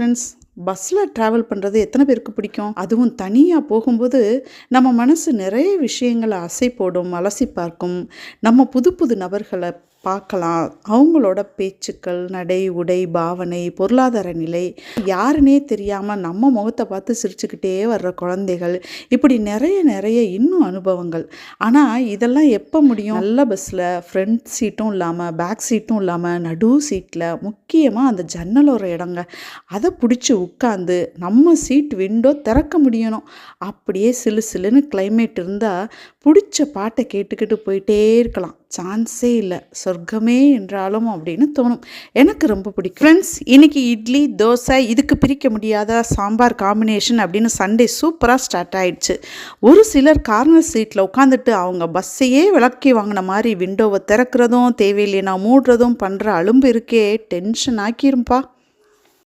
Friends, பஸ்ஸில் travel பண்ணுறது எத்தனை பேருக்கு பிடிக்கும்? அதுவும் தனியாக போகும்போது நம்ம மனசு நிறைய விஷயங்களை அசை போடும், அலசி பார்க்கும். நம்ம புது புது நபர்களை பார்க்கலாம். அவங்களோட பேச்சுக்கள், நடை, உடை, பாவனை, பொருளாதார நிலை, யாருன்னே தெரியாமல் நம்ம முகத்தை பார்த்து சிரிச்சுக்கிட்டே வர்ற குழந்தைகள், இப்படி நிறைய நிறைய இன்னும் அனுபவங்கள். ஆனால் இதெல்லாம் எப்போ முடியும்? நல்ல பஸ்ஸில் ஃப்ரண்ட் சீட்டும் இல்லாமல், பேக் சீட்டும் இல்லாமல், நடு சீட்டில், முக்கியமாக அந்த ஜன்னலோர இடங்க, அதை பிடிச்சி உட்காந்து நம்ம சீட் விண்டோ திறக்க முடியணும். அப்படியே சிலு சிலுன்னு கிளைமேட் இருந்தால் பிடிச்ச பாட்டை கேட்டுக்கிட்டு போயிட்டே இருக்கலாம். சான்ஸே இல்லை, சொர்க்கமே என்றாலும் அப்படின்னு தோணும். எனக்கு ரொம்ப பிடிக்கும். ஃப்ரெண்ட்ஸ், இன்றைக்கி இட்லி, தோசை, இதுக்கு பிரிக்க முடியாத சாம்பார் காம்பினேஷன் அப்படின்னு சண்டே சூப்பராக ஸ்டார்ட் ஆயிடுச்சு. ஒரு சிலர் கார்னர் சீட்டில் உட்காந்துட்டு அவங்க பஸ்ஸையே விளக்கி வாங்கின மாதிரி விண்டோவை திறக்கிறதும் தேவையில்லைனா மூடுறதும் பண்ணுற அலும்பு இருக்கே, டென்ஷன் ஆக்கிரும்பா.